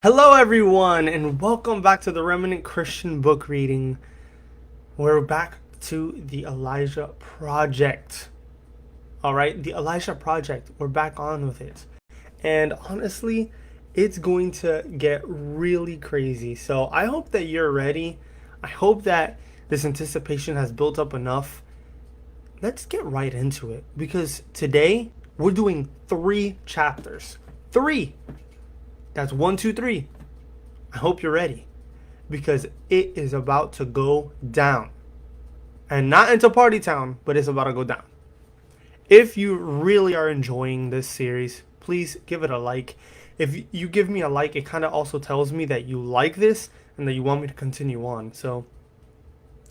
Hello, everyone, and welcome back to the Remnant Christian Book Reading. We're back to the Elijah Project. All right, the Elijah Project. We're back on with it. And honestly, it's going to get really crazy. So I hope that you're ready. I hope that this anticipation has built up enough. Let's get right into it because today we're doing 3 chapters. 3! That's 1, 2, 3. I hope you're ready because it is about to go down. And not into Party Town, but it's about to go down. If you really are enjoying this series, please give it a like. If you give me a like, it kind of also tells me that you like this and that you want me to continue on. So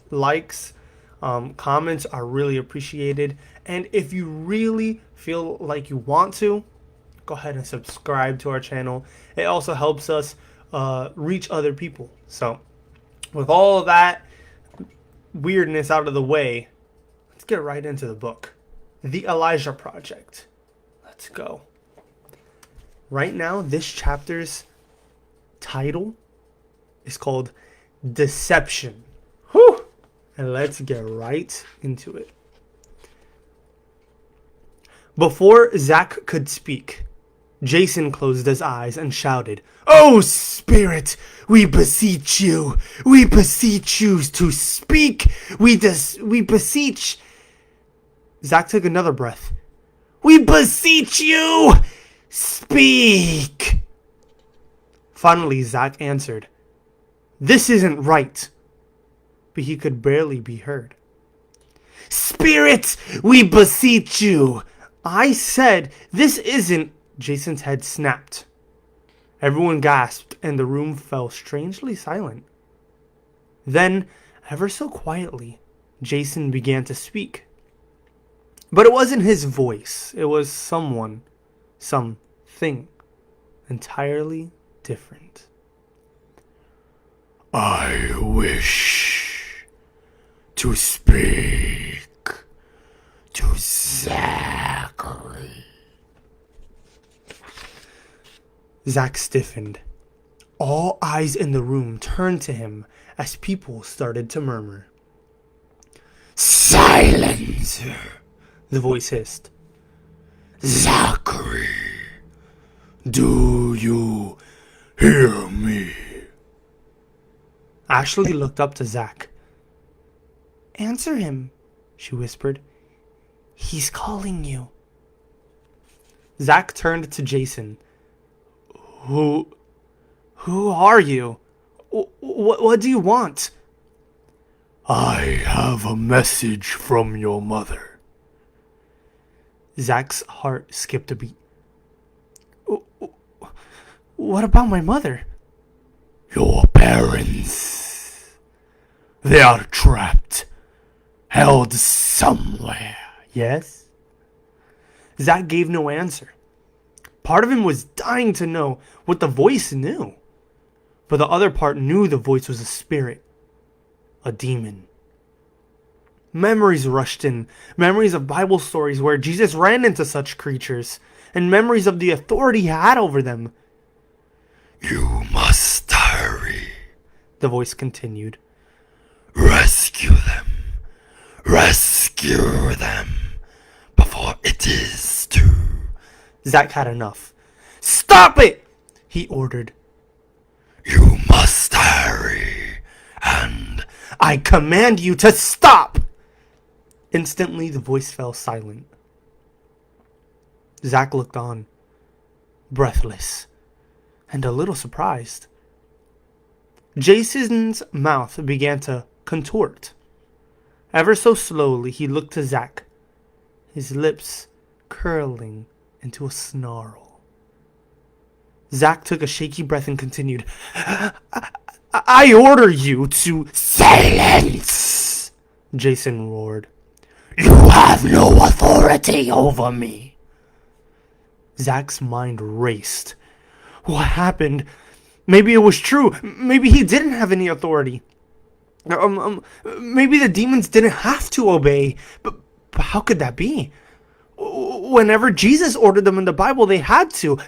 likes, comments are really appreciated. And if you really feel like you want to, go ahead and subscribe to our channel. It also helps us reach other people. So with all of that weirdness out of the way, let's get right into the book. The Elijah Project. Let's go. Right now, this chapter's title is called Deception. Whew! And let's get right into it. Before Zach could speak, Jason closed his eyes and shouted, "Oh, Spirit, we beseech you to speak. We beseech." Zach took another breath. "We beseech you, speak." Finally, Zach answered, "This isn't right." But he could barely be heard. "Spirit, we beseech you." "I said, this isn't." Jason's head snapped. Everyone gasped and the room fell strangely silent. Then, ever so quietly, Jason began to speak. But it wasn't his voice. It was something entirely different. "I wish to speak to Zachary." Zach stiffened. All eyes in the room turned to him as people started to murmur. "Silence!" the voice hissed. "Zachary, do you hear me?" Ashley looked up to Zach. "Answer him," she whispered. "He's calling you." Zach turned to Jason. Who are you? What do you want?" "I have a message from your mother." Zach's heart skipped a beat. "What about my mother?" "Your parents. They are trapped, held somewhere." "Yes?" Zach gave no answer. Part of him was dying to know what the voice knew. But the other part knew the voice was a spirit. A demon. Memories rushed in. Memories of Bible stories where Jesus ran into such creatures. And memories of the authority he had over them. "You must hurry," the voice continued. "Rescue them. Rescue them. Before it is too..." Zach had enough. "Stop it!" he ordered. "You must hurry, and I command you to stop!" Instantly, the voice fell silent. Zach looked on, breathless, and a little surprised. Jason's mouth began to contort. Ever so slowly, he looked to Zach, his lips curling into a snarl. Zach took a shaky breath and continued, I order you to..." "Silence!" Jason roared. "You have no authority over me." Zach's mind raced. What happened? Maybe it was true. Maybe he didn't have any authority. Maybe the demons didn't have to obey. But how could that be? Whenever Jesus ordered them in the Bible, they had to.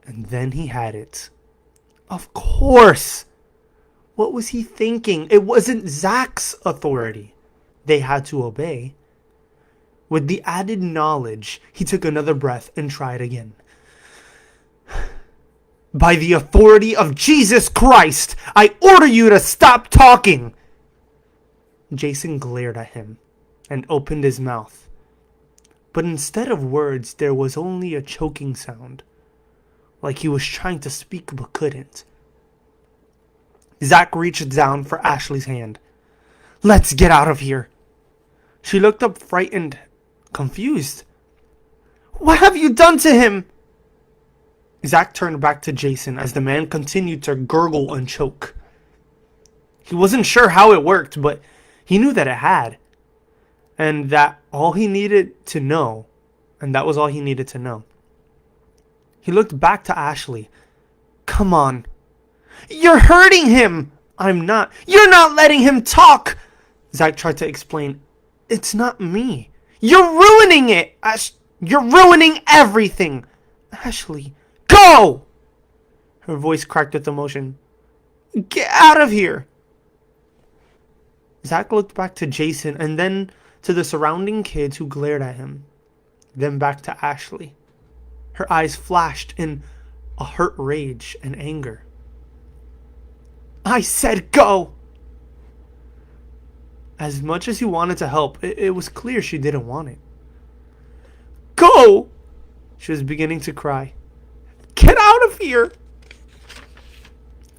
And then he had it. Of course. What was he thinking? It wasn't Zach's authority they had to obey. With the added knowledge, he took another breath and tried again. By the authority of Jesus Christ, I order you to stop talking! Jason glared at him and opened his mouth. But instead of words, there was only a choking sound, like he was trying to speak but couldn't. Zach reached down for Ashley's hand. Let's get out of here. She looked up frightened, confused. What have you done to him? Zach turned back to Jason as the man continued to gurgle and choke. He wasn't sure how it worked, but he knew that it had. And that was all he needed to know. He looked back to Ashley. Come on. You're hurting him! I'm not. You're not letting him talk! Zach tried to explain. It's not me. You're ruining it! You're ruining everything! Ashley, go! Her voice cracked with emotion. Get out of here! Zach looked back to Jason and then to the surrounding kids who glared at him. Then back to Ashley. Her eyes flashed in a hurt rage and anger. I said go! As much as he wanted to help, it was clear she didn't want it. Go! She was beginning to cry. Get out of here!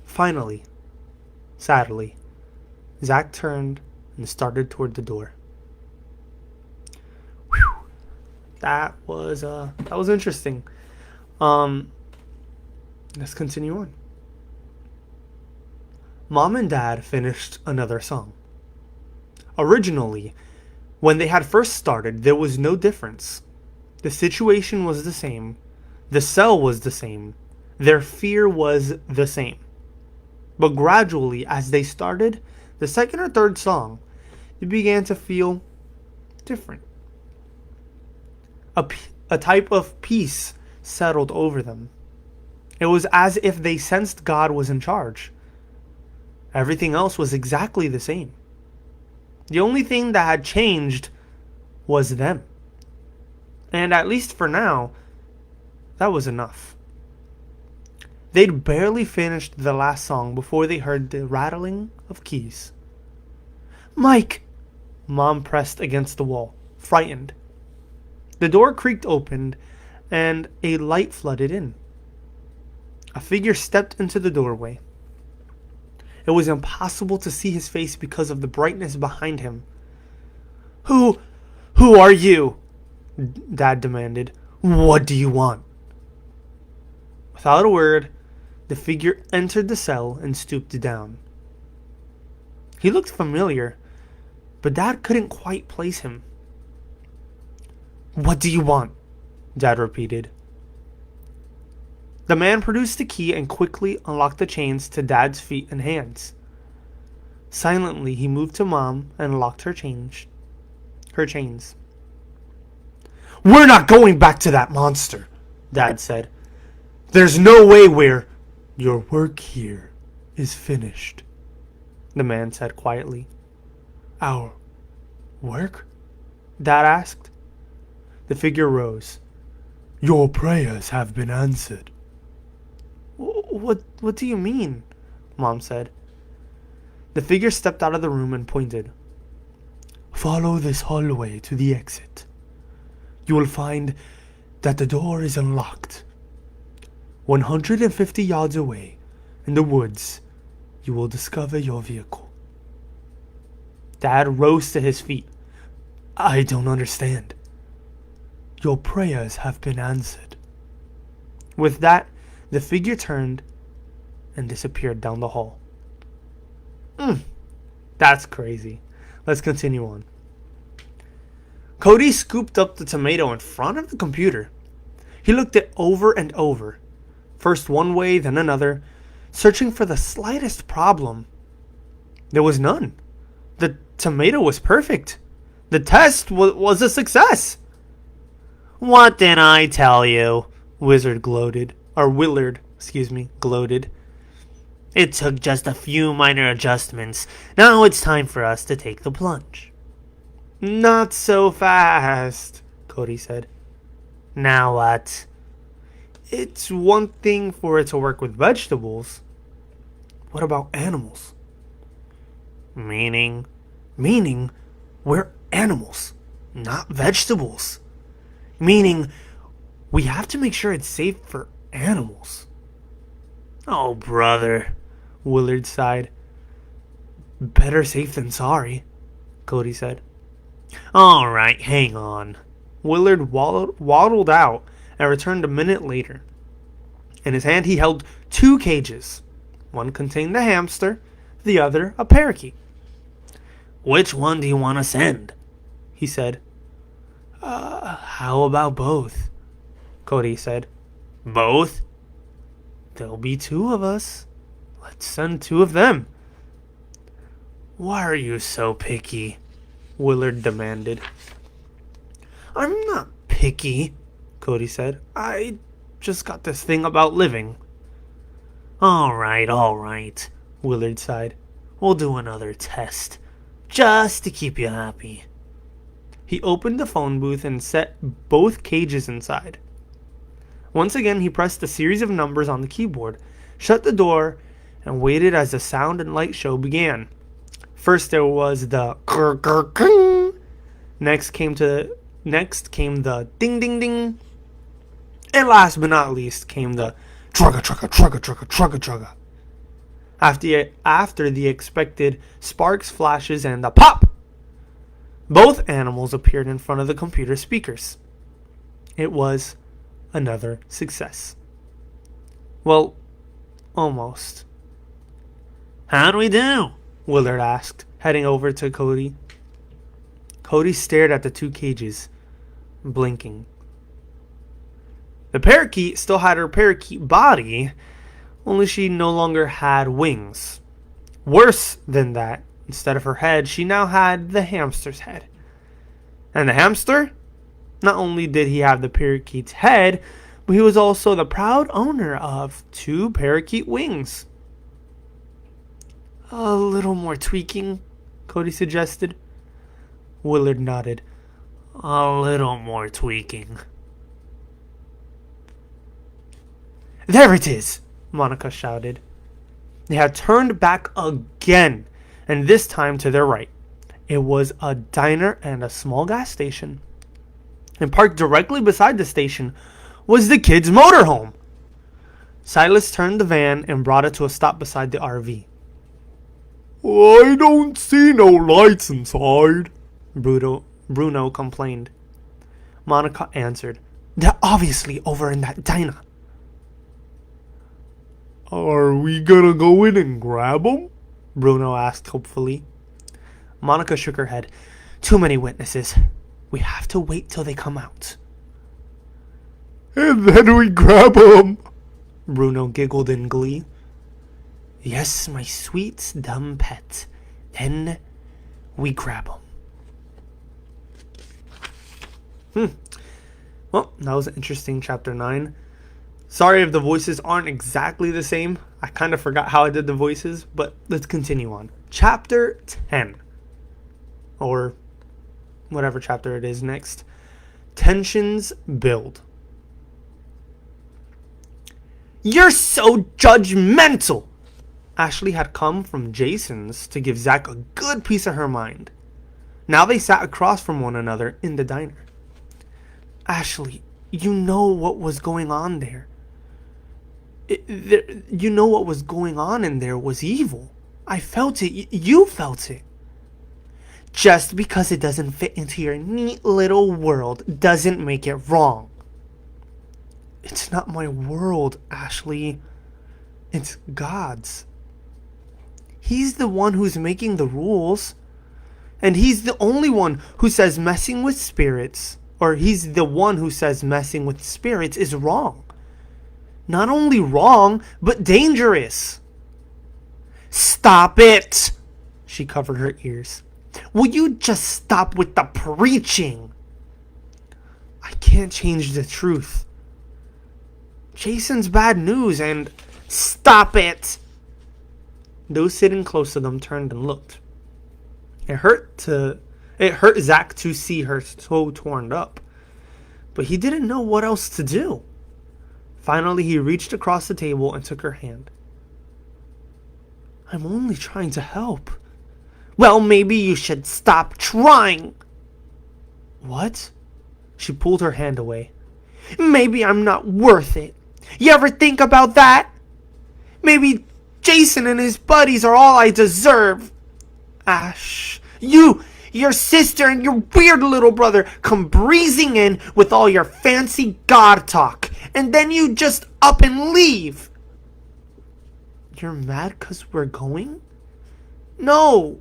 Finally, sadly, Zach turned and started toward the door. Whew. That was interesting. Let's continue on. Mom and Dad finished another song. Originally, when they had first started, there was no difference. The situation was the same. The cell was the same. Their fear was the same. But gradually, as they started the second or third song, they began to feel different. A type of peace settled over them. It was as if they sensed God was in charge. Everything else was exactly the same. The only thing that had changed was them. And at least for now, that was enough. They'd barely finished the last song before they heard the rattling of keys. Mike! Mom pressed against the wall, frightened. The door creaked open and a light flooded in. A figure stepped into the doorway. It was impossible to see his face because of the brightness behind him. Who are you? Dad demanded. What do you want? Without a word, the figure entered the cell and stooped down. He looked familiar, but Dad couldn't quite place him. What do you want? Dad repeated. The man produced the key and quickly unlocked the chains to Dad's feet and hands. Silently, he moved to Mom and locked her chains. We're not going back to that monster, Dad said. There's no way your work here is finished, the man said quietly. Our work? Dad asked. The figure rose. Your prayers have been answered. What do you mean? Mom said. The figure stepped out of the room and pointed. Follow this hallway to the exit. You will find that the door is unlocked. 150 yards away, in the woods, you will discover your vehicle. Dad rose to his feet. I don't understand. Your prayers have been answered. With that, the figure turned and disappeared down the hall. That's crazy. Let's continue on. Cody scooped up the tomato in front of the computer. He looked it over and over, first one way, then another, searching for the slightest problem. There was none. The tomato was perfect. The test was a success. What did I tell you? Willard gloated. It took just a few minor adjustments. Now it's time for us to take the plunge. Not so fast, Cody said. Now what? It's one thing for it to work with vegetables. What about animals? Meaning? Meaning, we're animals, not vegetables. Meaning, we have to make sure it's safe for animals. oh brother, Willard sighed. Better safe than sorry, Cody said. Alright, hang on. Willard waddled out and returned a minute later. In his hand he held 2 cages. One contained a hamster, the other a parakeet. Which one do you want to send? He said. How about both? Cody said. Both? There'll be 2 of us. Let's send 2 of them. Why are you so picky? Willard demanded. I'm not picky, Cody said. I just got this thing about living. Alright, Willard sighed. We'll do another test. Just to keep you happy. He opened the phone booth and set both cages inside. Once again, he pressed a series of numbers on the keyboard, shut the door, and waited as the sound and light show began. First there was the grr grr grr. Next came the ding ding ding. And last but not least came the trugga trugga trugga trugga trugga trugga. After the expected sparks, flashes, and the pop, both animals appeared in front of the computer speakers. It was another success. Well, almost. How'd we do? Willard asked, heading over to Cody. Cody stared at the 2 cages, blinking. The parakeet still had her parakeet body, only she no longer had wings. Worse than that, instead of her head, she now had the hamster's head. And the hamster? Not only did he have the parakeet's head, but he was also the proud owner of 2 parakeet wings. A little more tweaking, Cody suggested. Willard nodded. A little more tweaking. There it is, Monica shouted. They had turned back again, and this time to their right. It was a diner and a small gas station. And parked directly beside the station was the kids' motorhome. Silas turned the van and brought it to a stop beside the RV. I don't see no lights inside, Bruno complained. Monica answered, They're obviously over in that diner. Are we gonna go in and grab them? Bruno asked hopefully. Monica shook her head. Too many witnesses. We have to wait till they come out. And then we grab them, Bruno giggled in glee. Yes, my sweet, dumb pet. Then we grab them. Well, that was an interesting chapter 9. Sorry if the voices aren't exactly the same. I kind of forgot how I did the voices, but let's continue on. Chapter 10. Or whatever chapter it is next. Tensions build. You're so judgmental! Ashley had come from Jason's to give Zach a good piece of her mind. Now they sat across from one another in the diner. Ashley, you know what was going on there. You know what was going on in there was evil. I felt it. You felt it. Just because it doesn't fit into your neat little world doesn't make it wrong. It's not my world, Ashley. It's God's. He's the one who's making the rules. And he's the only one who says messing with spirits, or he's the one who says messing with spirits is wrong. Not only wrong, but dangerous. Stop it! She covered her ears. Will you just stop with the preaching? I can't change the truth. Jason's bad news and... Stop it! Those sitting close to them turned and looked. It hurt Zach to see her so torn up, but he didn't know what else to do. Finally, he reached across the table and took her hand. I'm only trying to help. Well, maybe you should stop trying. What? She pulled her hand away. Maybe I'm not worth it. You ever think about that? Maybe Jason and his buddies are all I deserve. Ash, your sister and your weird little brother come breezing in with all your fancy God talk, and then you just up and leave. You're mad 'cause we're going? No,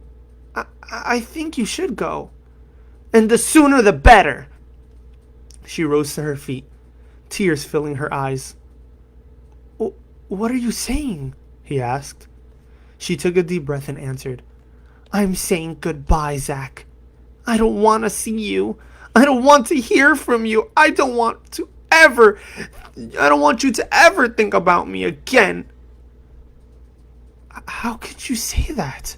I think you should go. And the sooner the better. She rose to her feet, tears filling her eyes. What are you saying? He asked. She took a deep breath and answered. I'm saying goodbye, Zach. I don't want to see you. I don't want to hear from you. I don't want you to ever think about me again. How could you say that?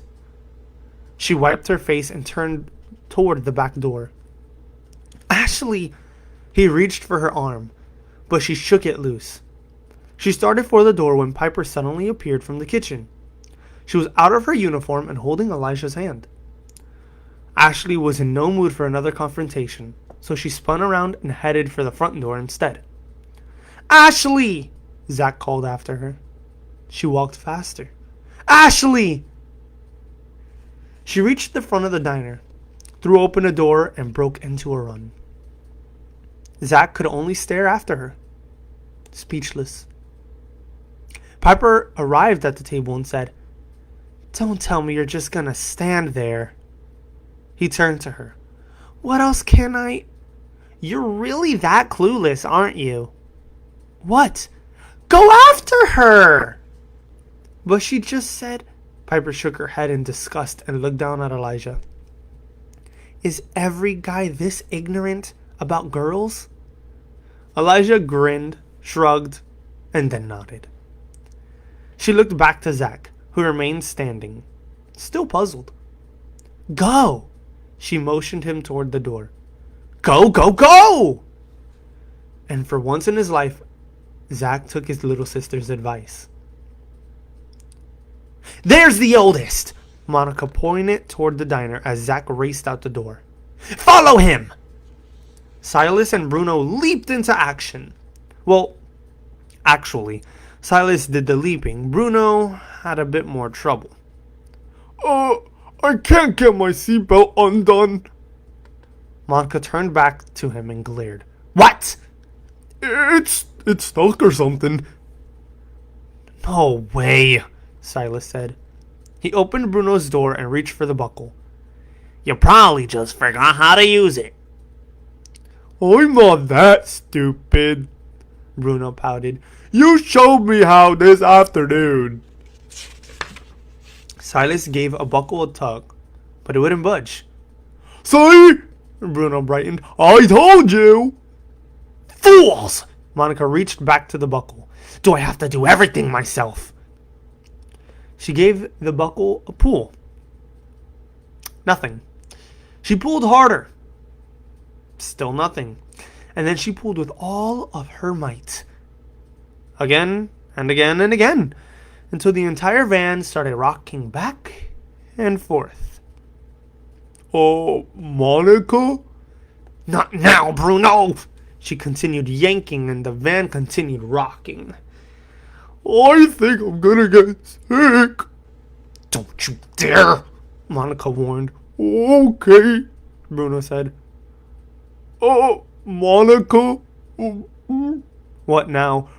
She wiped her face and turned toward the back door. Ashley, he reached for her arm, but she shook it loose. She started for the door when Piper suddenly appeared from the kitchen. She was out of her uniform and holding Elijah's hand. Ashley was in no mood for another confrontation, so she spun around and headed for the front door instead. Ashley! Zach called after her. She walked faster. Ashley! She reached the front of the diner, threw open a door, and broke into a run. Zach could only stare after her, speechless. Piper arrived at the table and said, Don't tell me you're just gonna stand there. He turned to her. What else can I... You're really that clueless, aren't you? What? Go after her! But she just said... Piper shook her head in disgust and looked down at Elijah. Is every guy this ignorant about girls? Elijah grinned, shrugged, and then nodded. She looked back to Zach, who remained standing, still puzzled. Go! She motioned him toward the door. Go, go, go! And for once in his life, Zach took his little sister's advice. There's the oldest! Monica pointed toward the diner as Zach raced out the door. Follow him! Silas and Bruno leaped into action. Well, actually, Silas did the leaping. Bruno had a bit more trouble. I can't get my seatbelt undone. Monica turned back to him and glared. What? It's stuck or something. No way, Silas said. He opened Bruno's door and reached for the buckle. You probably just forgot how to use it. I'm not that stupid, Bruno pouted. You showed me how this afternoon. Silas gave a buckle a tug, but it wouldn't budge. See? Bruno brightened. I told you. Fools! Monica reached back to the buckle. Do I have to do everything myself? She gave the buckle a pull. Nothing. She pulled harder. Still nothing. And then she pulled with all of her might. Again and again and again, until the entire van started rocking back and forth. Oh, Monica? Not now, Bruno! She continued yanking and the van continued rocking. I think I'm gonna get sick. Don't you dare, Monica warned. Okay, Bruno said. Oh, Monica? What now?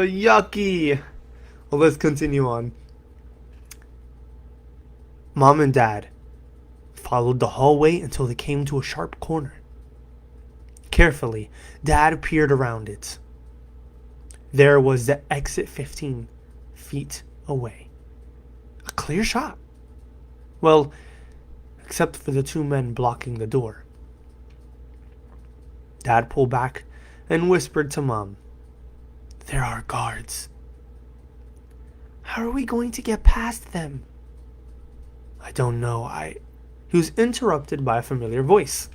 Yucky. Well, let's continue on. Mom and Dad followed the hallway until they came to a sharp corner. Carefully, Dad peered around it. There was the exit 15 feet away. A clear shot. Well, except for the two men blocking the door. Dad pulled back and whispered to Mom. There are guards. How are we going to get past them? I don't know. He was interrupted by a familiar voice.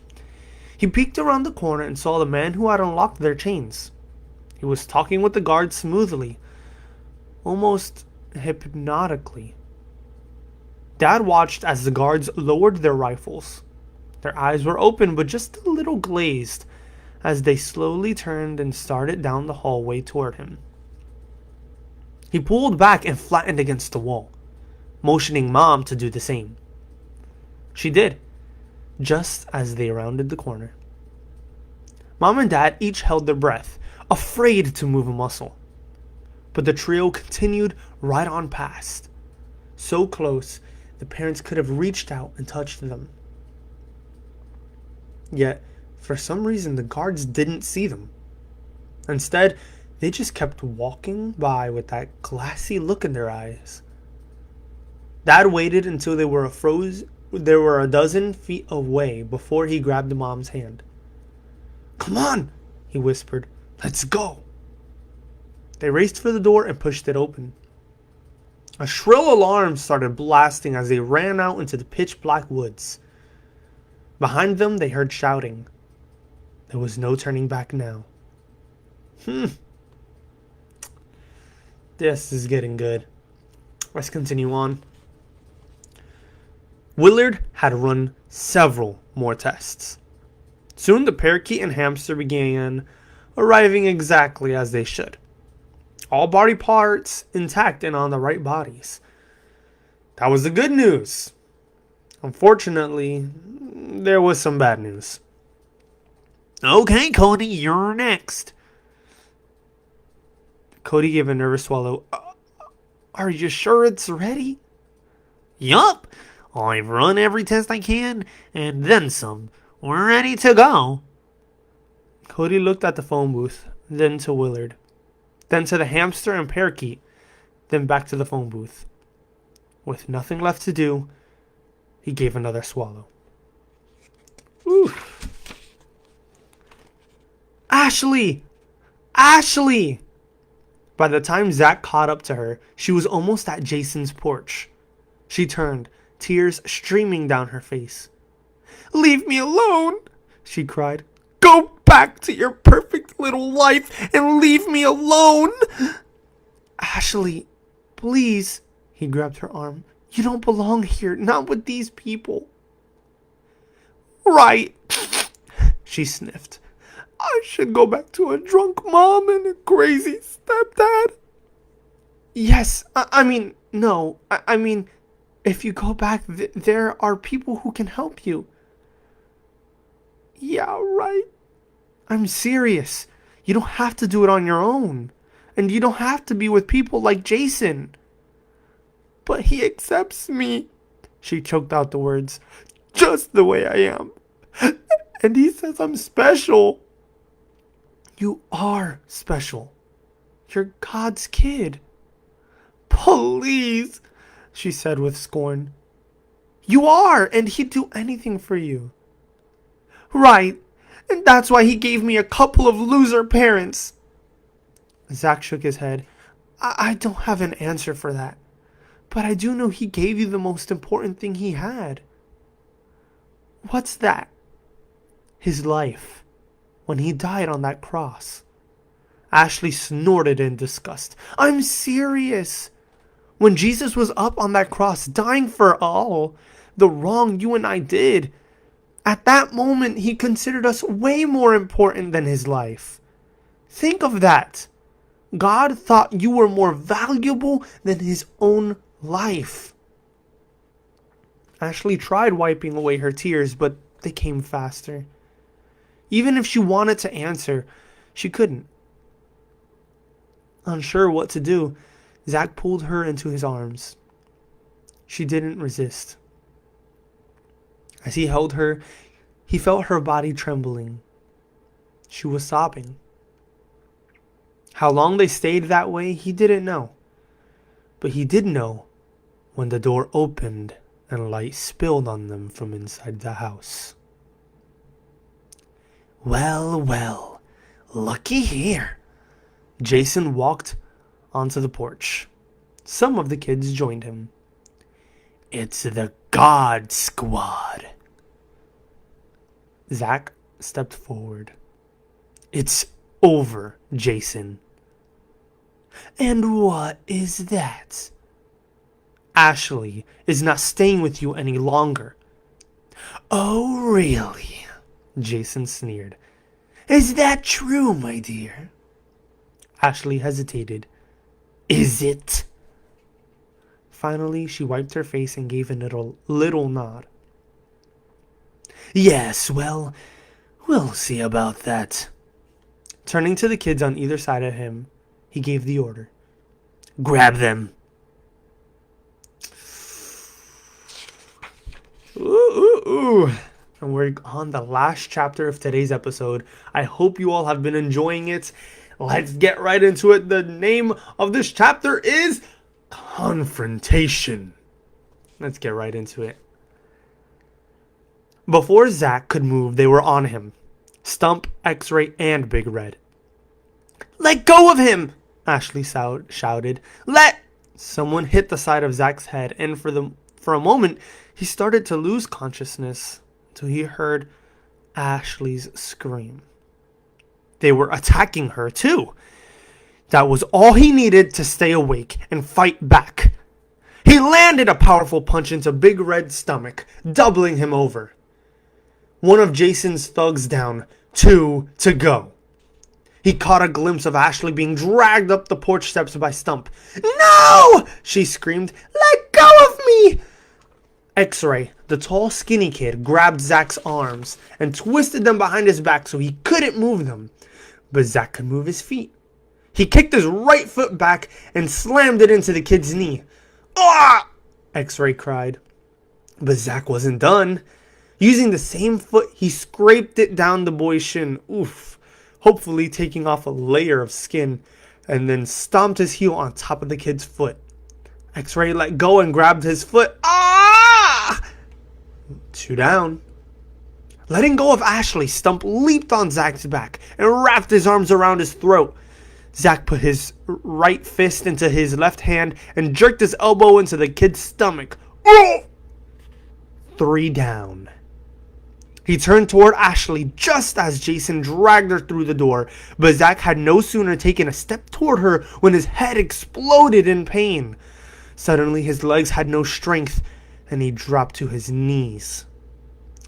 He peeked around the corner and saw the man who had unlocked their chains. He was talking with the guards smoothly, almost hypnotically. Dad watched as the guards lowered their rifles. Their eyes were open but just a little glazed as they slowly turned and started down the hallway toward him. He pulled back and flattened against the wall, motioning Mom to do the same. She did, just as they rounded the corner. Mom and Dad each held their breath, afraid to move a muscle. But the trio continued right on past, so close the parents could have reached out and touched them. Yet, for some reason, the guards didn't see them. Instead, they just kept walking by with that glassy look in their eyes. Dad waited until they were a dozen feet away before he grabbed Mom's hand. "Come on," he whispered. "Let's go." They raced for the door and pushed it open. A shrill alarm started blasting as they ran out into the pitch-black woods. Behind them, they heard shouting. There was no turning back now. This is getting good. Let's continue on. Willard had run several more tests. Soon the parakeet and hamster began arriving exactly as they should. All body parts intact and on the right bodies. That was the good news. Unfortunately, there was some bad news. "Okay, Cody, you're next." Cody gave a nervous swallow. Are you sure it's ready?" "Yup. I've run every test I can, and then some. We're ready to go." Cody looked at the phone booth, then to Willard, then to the hamster and parakeet, then back to the phone booth. With nothing left to do, he gave another swallow. Ooh. Ashley! Ashley! By the time Zach caught up to her, she was almost at Jason's porch. She turned, tears streaming down her face. "Leave me alone," she cried. "Go back to your perfect little life and leave me alone." "Ashley, please," he grabbed her arm. "You don't belong here, not with these people." "Right," she sniffed. "I should go back to a drunk mom and a crazy stepdad." "Yes, I mean, no, I mean, if you go back, there are people who can help you." "Yeah, right." "I'm serious. You don't have to do it on your own. And you don't have to be with people like Jason." "But he accepts me," she choked out the words, "just the way I am. And he says I'm special." "You are special. You're God's kid." "Please," she said with scorn. "You are, and he'd do anything for you." "Right, and that's why he gave me a couple of loser parents." Zach shook his head. I don't have an answer for that, but I do know he gave you the most important thing he had." "What's that?" "His life, when he died on that cross." Ashley snorted in disgust. "I'm serious. When Jesus was up on that cross, dying for all the wrong you and I did, at that moment, he considered us way more important than his life. Think of that. God thought you were more valuable than his own life." Ashley tried wiping away her tears, but they came faster. Even if she wanted to answer, she couldn't. Unsure what to do, Zach pulled her into his arms. She didn't resist. As he held her, he felt her body trembling. She was sobbing. How long they stayed that way, he didn't know. But he did know when the door opened and light spilled on them from inside the house. "Well, well, looky here," Jason walked onto the porch. Some of the kids joined him. "It's the God Squad." Zach stepped forward. "It's over, Jason." "And what is that?" "Ashley is not staying with you any longer." "Oh, really?" Jason sneered. "Is that true, my dear?" Ashley hesitated. "Is it?" Finally, she wiped her face and gave a little nod. "Yes, well, we'll see about that." Turning to the kids on either side of him, he gave the order. "Grab them." Ooh. And we're on the last chapter of today's episode. I hope you all have been enjoying it. Let's get right into it. The name of this chapter is Confrontation. Let's get right into it. Before Zach could move, they were on him. Stump, X-Ray, and Big Red. "Let go of him!" Ashley shouted. "Let..." Someone hit the side of Zach's head, and for a moment, he started to lose consciousness until he heard Ashley's scream. They were attacking her, too. That was all he needed to stay awake and fight back. He landed a powerful punch into Big Red's stomach, doubling him over. One of Jason's thugs down, 2 to go. He caught a glimpse of Ashley being dragged up the porch steps by Stump. "No!" she screamed. "Let go of me!" X-Ray, the tall, skinny kid, grabbed Zach's arms and twisted them behind his back so he couldn't move them. But Zach could move his feet. He kicked his right foot back and slammed it into the kid's knee. "Ah!" X-Ray cried. But Zach wasn't done. Using the same foot, he scraped it down the boy's shin. Oof. Hopefully taking off a layer of skin, and then stomped his heel on top of the kid's foot. X-Ray let go and grabbed his foot. Ah! 2 down. Letting go of Ashley, Stump leaped on Zach's back and wrapped his arms around his throat. Zach put his right fist into his left hand and jerked his elbow into the kid's stomach. Oh! 3 down. He turned toward Ashley just as Jason dragged her through the door, but Zach had no sooner taken a step toward her when his head exploded in pain. Suddenly, his legs had no strength, and he dropped to his knees.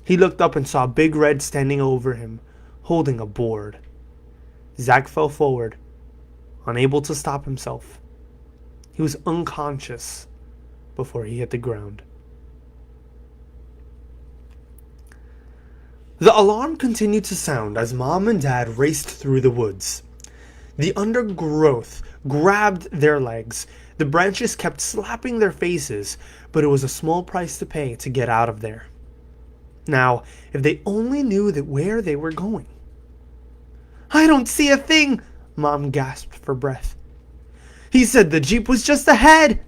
He looked up and saw Big Red standing over him, holding a board. Zach fell forward, unable to stop himself. He was unconscious before he hit the ground. The alarm continued to sound as Mom and Dad raced through the woods. The undergrowth grabbed their legs. The branches kept slapping their faces, but it was a small price to pay to get out of there. Now, if they only knew where they were going. "I don't see a thing," Mom gasped for breath. "He said the Jeep was just ahead."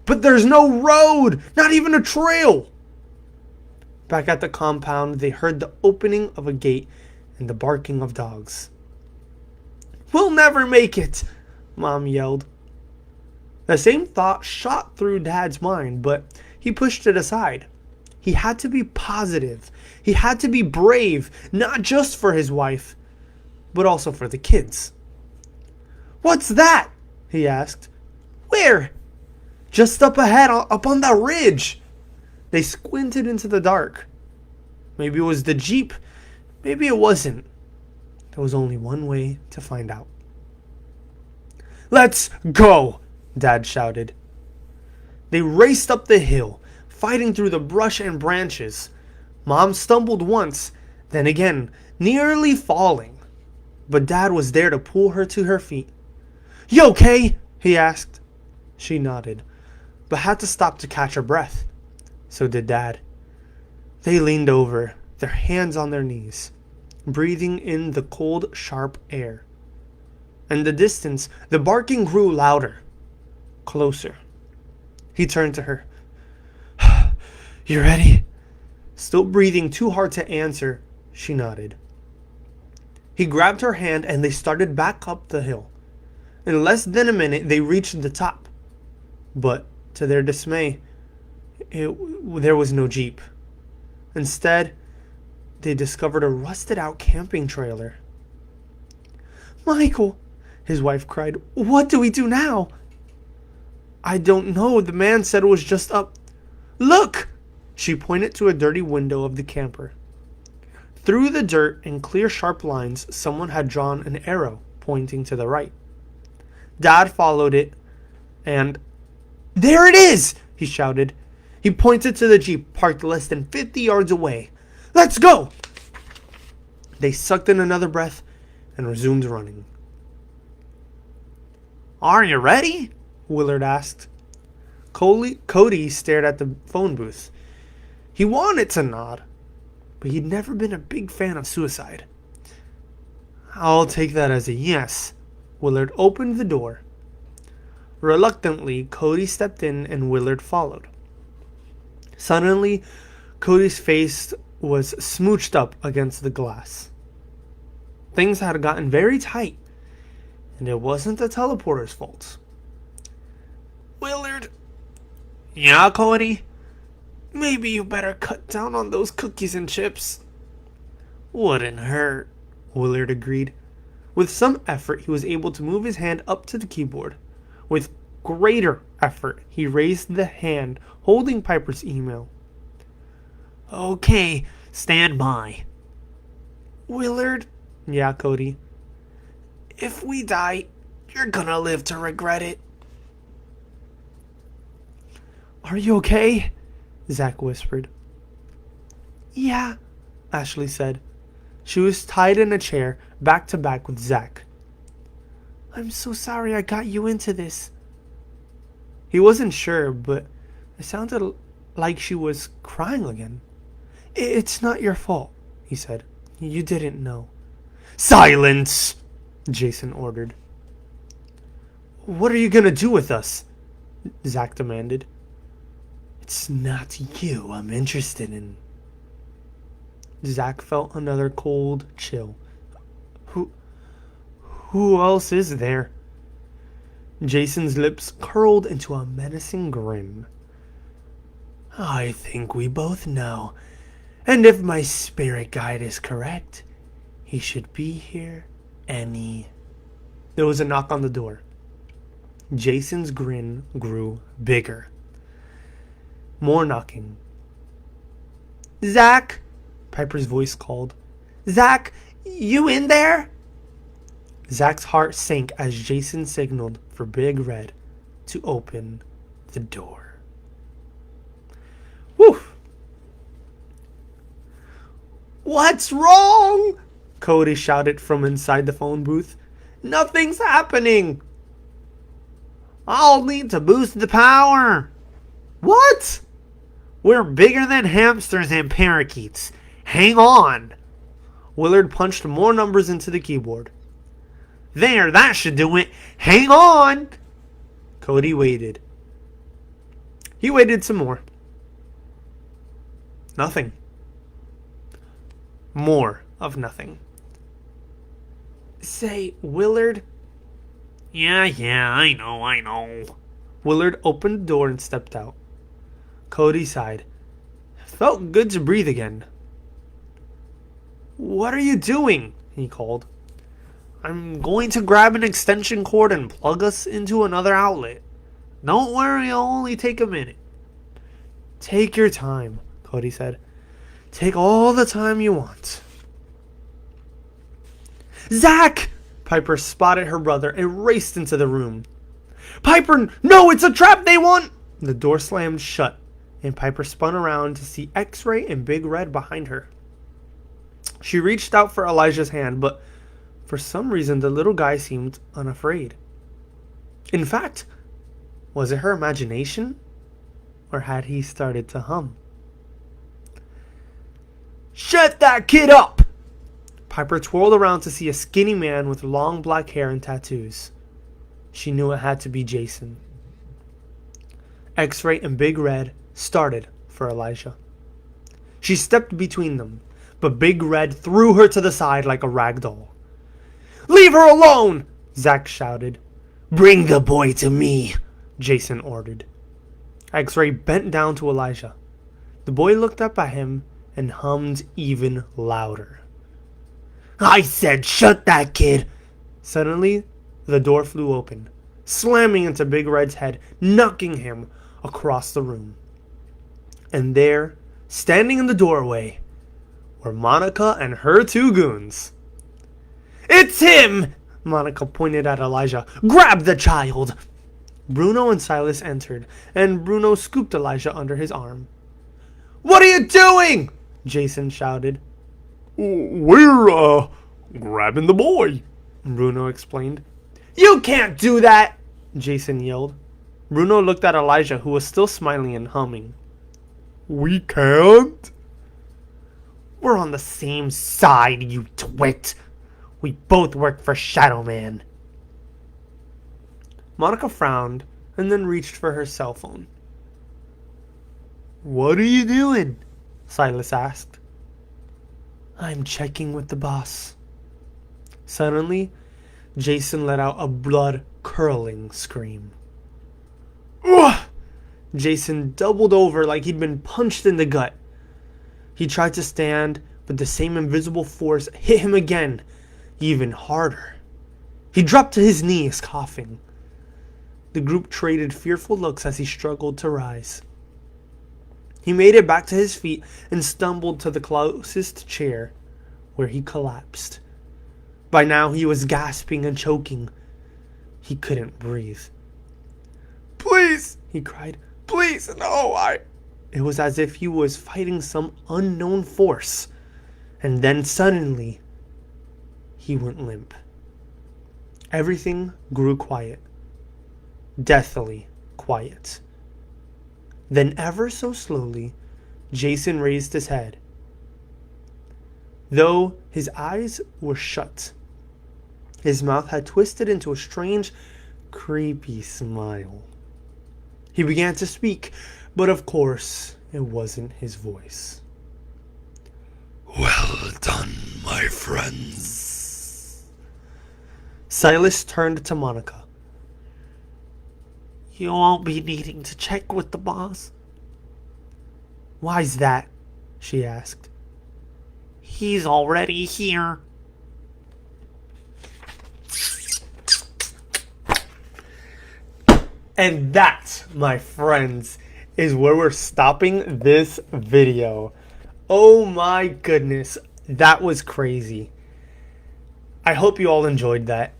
"But there's no road, not even a trail." Back at the compound, they heard the opening of a gate and the barking of dogs. "We'll never make it," Mom yelled. The same thought shot through Dad's mind, but he pushed it aside. He had to be positive. He had to be brave, not just for his wife, but also for the kids. "What's that?" he asked. "Where?" "Just up ahead, up on that ridge." They squinted into the dark. Maybe it was the Jeep. Maybe it wasn't. There was only one way to find out. "Let's go!" Dad shouted. They raced up the hill, fighting through the brush and branches. Mom stumbled once, then again, nearly falling. But Dad was there to pull her to her feet. "You okay?" he asked. She nodded, but had to stop to catch her breath. So did Dad. They leaned over, their hands on their knees, breathing in the cold, sharp air. In the distance, the barking grew louder, closer. He turned to her. "You ready?" Still breathing too hard to answer, she nodded. He grabbed her hand and they started back up the hill. In less than a minute, they reached the top. But, to their dismay, there was no Jeep. Instead, they discovered a rusted-out camping trailer. "Michael," his wife cried, "what do we do now?" "I don't know. The man said it was just up." "Look!" She pointed to a dirty window of the camper. Through the dirt and clear sharp lines, someone had drawn an arrow pointing to the right. Dad followed it, and "There it is!" he shouted. He pointed to the Jeep parked less than 50 yards away. "Let's go!" They sucked in another breath and resumed running. "Are you ready?" Willard asked. Cody stared at the phone booth. He wanted to nod, but he'd never been a big fan of suicide. "I'll take that as a yes." Willard opened the door. Reluctantly, Cody stepped in and Willard followed. Suddenly, Cody's face was smooched up against the glass. Things had gotten very tight, and it wasn't the teleporter's fault. "Willard." "Yeah, Cody?" "Maybe you better cut down on those cookies and chips." "Wouldn't hurt," Willard agreed. With some effort, he was able to move his hand up to the keyboard. With greater effort, he raised the hand holding Piper's email. "Okay, stand by." "Willard?" "Yeah, Cody?" "If we die, you're gonna live to regret it." "Are you okay?" Zach whispered. "Yeah," Ashley said. She was tied in a chair, back to back with Zach. "I'm so sorry I got you into this." He wasn't sure, but it sounded like she was crying again. "It's not your fault," he said. "You didn't know." "Silence!" Jason ordered. "What are you gonna do with us?" Zach demanded. "It's not you I'm interested in." Zach felt another cold chill. Who else is there?" Jason's lips curled into a menacing grin. "I think we both know. And if my spirit guide is correct, he should be here any..." There was a knock on the door. Jason's grin grew bigger. More knocking. "Zach!" Piper's voice called. "Zach, you in there?" Zach's heart sank as Jason signaled for Big Red to open the door. Whew! "What's wrong?" Cody shouted from inside the phone booth. "Nothing's happening." "I'll need to boost the power." "What?" "We're bigger than hamsters and parakeets. Hang on." Willard punched more numbers into the keyboard. "There, that should do it. Hang on." Cody waited. He waited some more. Nothing. More of nothing. "Say, Willard." Yeah, I know. Willard opened the door and stepped out. Cody sighed. Felt good to breathe again. "What are you doing?" he called. I'm going to grab an extension cord and plug us into another outlet. Don't worry, it'll only take a minute. "Take your time," Cody said. "Take all the time you want." "Zach!" Piper spotted her brother and raced into the room. "Piper, no, it's a trap they want!" The door slammed shut, and Piper spun around to see X-Ray and Big Red behind her. She reached out for Elijah's hand, but for some reason the little guy seemed unafraid. In fact, was it her imagination? Or had he started to hum? "Shut that kid up!" Piper twirled around to see a skinny man with long black hair and tattoos. She knew it had to be Jason. X-Ray and Big Red started for Elijah. She stepped between them, but Big Red threw her to the side like a rag doll. "Leave her alone!" Zach shouted. Bring the boy to me, Jason ordered. X-Ray bent down to Elijah. The boy looked up at him and hummed even louder. I said shut that kid. Suddenly, the door flew open, slamming into Big Red's head, knocking him across the room. And there, standing in the doorway, were Monica and her two goons. It's him! Monica pointed at Elijah. Grab the child! Bruno and Silas entered, and Bruno scooped Elijah under his arm. What are you doing? Jason shouted. We're, grabbing the boy, Bruno explained. You can't do that! Jason yelled. Bruno looked at Elijah, who was still smiling and humming. We can't? We're on the same side, you twit. We both work for Shadow Man. Monica frowned and then reached for her cell phone. What are you doing? Silas asked. I'm checking with the boss. Suddenly, Jason let out a blood-curdling scream. Ugh! Jason doubled over like he'd been punched in the gut. He tried to stand, but the same invisible force hit him again, even harder. He dropped to his knees, coughing. The group traded fearful looks as he struggled to rise. He made it back to his feet and stumbled to the closest chair, where he collapsed. By now he was gasping and choking. He couldn't breathe. Please, he cried. please, no, It was as if he was fighting some unknown force. And then suddenly, he went limp. Everything grew quiet. Deathly quiet. Then ever so slowly, Jason raised his head. Though his eyes were shut, his mouth had twisted into a strange, creepy smile. He began to speak, but of course, it wasn't his voice. Well done, my friends. Silas turned to Monica. You won't be needing to check with the boss. Why's that? She asked. He's already here. And that, my friends, is where we're stopping this video. Oh my goodness, that was crazy. I hope you all enjoyed that.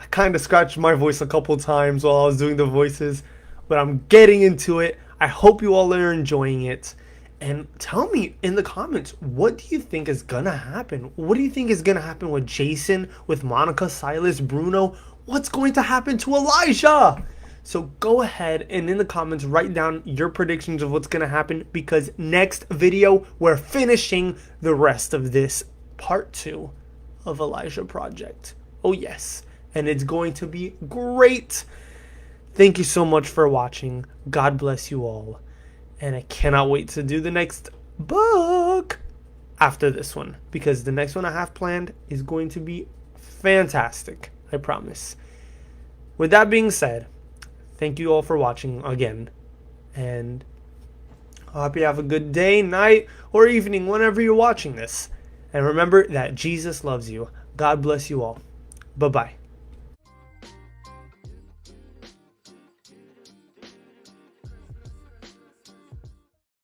I kind of scratched my voice a couple times while I was doing the voices, but I'm getting into it. I hope you all are enjoying it. And tell me in the comments, what do you think is gonna happen? What do you think is gonna happen with Jason, with Monica, Silas, Bruno? What's going to happen to Elijah? So go ahead and in the comments write down your predictions of what's gonna happen, because next video we're finishing the rest of this part 2 of Elijah Project. Oh yes, and it's going to be great. Thank you so much for watching. God bless you all. And I cannot wait to do the next book after this one, because the next one I have planned is going to be fantastic. I promise. With that being said, thank you all for watching again. And I hope you have a good day, night, or evening whenever you're watching this. And remember that Jesus loves you. God bless you all. Bye-bye.